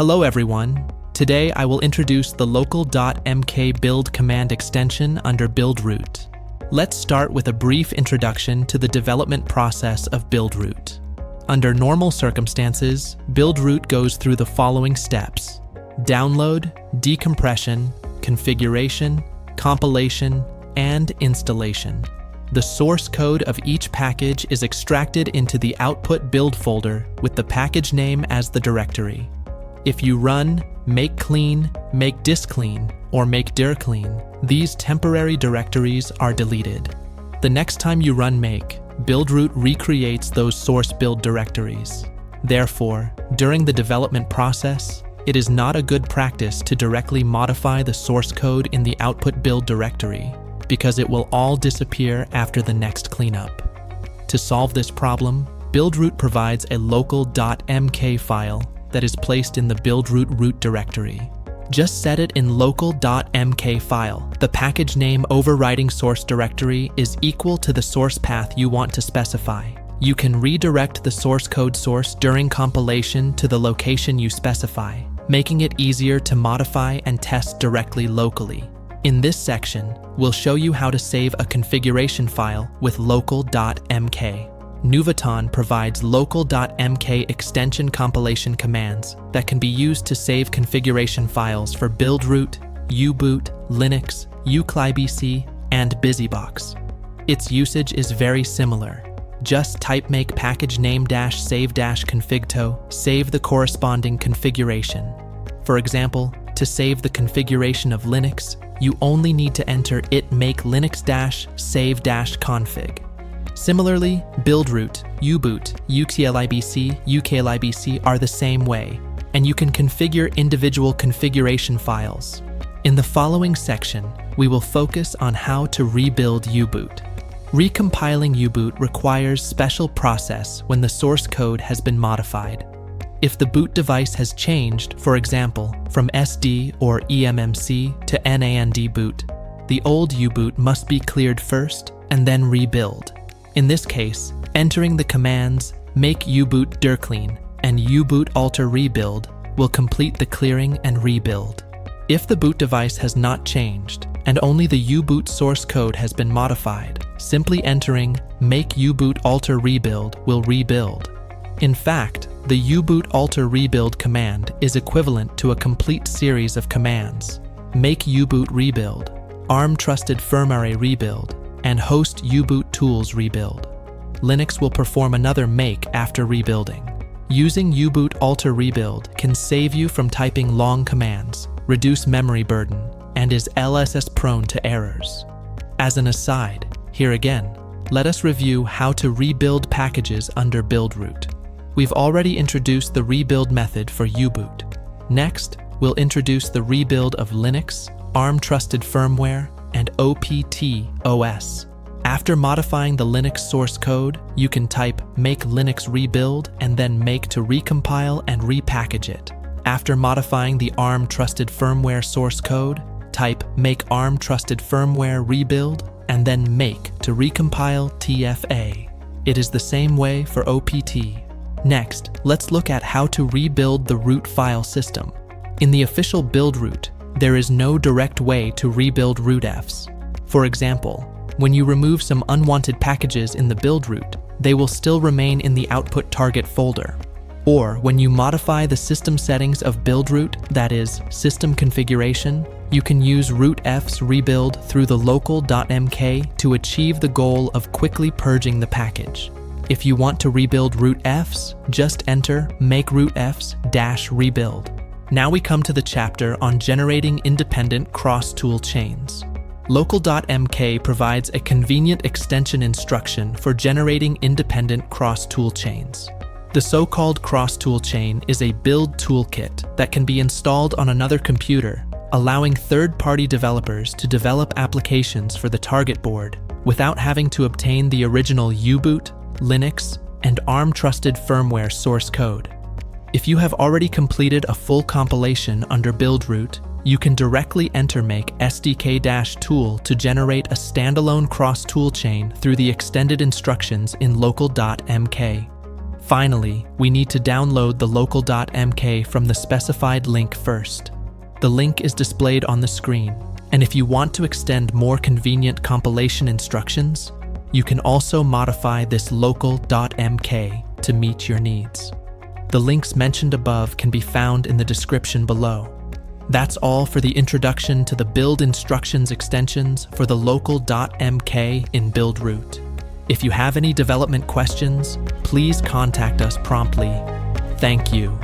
Hello everyone. Today I will introduce the local.mk build command extension under Buildroot. Let's start with a brief introduction to the development process of Buildroot. Under normal circumstances, Buildroot goes through the following steps: download, decompression, configuration, compilation, and installation. The source code of each package is extracted into the output build folder with the package name as the directory. If you run make clean, make disk clean, or make dir clean, these temporary directories are deleted. The next time you run make, Buildroot recreates those source build directories. Therefore, during the development process, it is not a good practice to directly modify the source code in the output build directory, because it will all disappear after the next cleanup. To solve this problem, Buildroot provides a local.mk file that is placed in the Buildroot root directory. Just set it in local.mk file. The package name overriding source directory is equal to the source path you want to specify. You can redirect the source code source during compilation to the location you specify, making it easier to modify and test directly locally. In this section, we'll show you how to save a configuration file with local.mk. Nuvoton provides local.mk extension compilation commands that can be used to save configuration files for Buildroot, U-boot, Linux, uclibc, and BusyBox. Its usage is very similar. Just type make package name -save -configto, save the corresponding configuration. For example, to save the configuration of Linux, you only need to enter it make linux -save -config. Similarly, Buildroot, U-boot, uclibc, uclibc are the same way, and you can configure individual configuration files. In the following section, we will focus on how to rebuild U-boot. Recompiling U-boot requires special process when the source code has been modified. If the boot device has changed, for example, from SD or eMMC to NAND boot, the old U-boot must be cleared first and then rebuild. In this case, entering the commands make U-boot dir clean and U-boot alter rebuild will complete the clearing and rebuild. If the boot device has not changed and only the U-boot source code has been modified, simply entering make U-boot alter rebuild will rebuild. In fact, the U-boot alter rebuild command is equivalent to a complete series of commands: make U-boot rebuild, ARM trusted firmware rebuild, and host U-boot tools rebuild. Linux will perform another make after rebuilding. Using U-boot alter rebuild can save you from typing long commands, reduce memory burden, and is LSS prone to errors. As an aside, here again, let us review how to rebuild packages under Buildroot. We've already introduced the rebuild method for U-boot. Next, we'll introduce the rebuild of Linux, ARM trusted firmware, and OPT OS. After modifying the Linux source code, you can type make Linux rebuild and then make to recompile and repackage it. After modifying the ARM trusted firmware source code, type make ARM trusted firmware rebuild and then make to recompile TFA. It is the same way for OPT. Next, let's look at how to rebuild the root file system. In the official Buildroot, there is no direct way to rebuild rootfs. For example, when you remove some unwanted packages in the Buildroot, they will still remain in the output target folder. Or when you modify the system settings of Buildroot, that is, system configuration, you can use rootfs rebuild through the local.mk to achieve the goal of quickly purging the package. If you want to rebuild rootfs, just enter make rootfs -rebuild. Now we come to the chapter on generating independent cross-tool chains. Local.mk provides a convenient extension instruction for generating independent cross-tool chains. The so-called cross-tool chain is a build toolkit that can be installed on another computer, allowing third-party developers to develop applications for the target board without having to obtain the original U-boot, Linux, and ARM trusted firmware source code. If you have already completed a full compilation under Buildroot, you can directly enter make SDK-tool to generate a standalone cross-tool chain through the extended instructions in local.mk. Finally, we need to download the local.mk from the specified link first. The link is displayed on the screen, and if you want to extend more convenient compilation instructions, you can also modify this local.mk to meet your needs. The links mentioned above can be found in the description below. That's all for the introduction to the build instructions extensions for the local.mk in Buildroot. If you have any development questions, please contact us promptly. Thank you.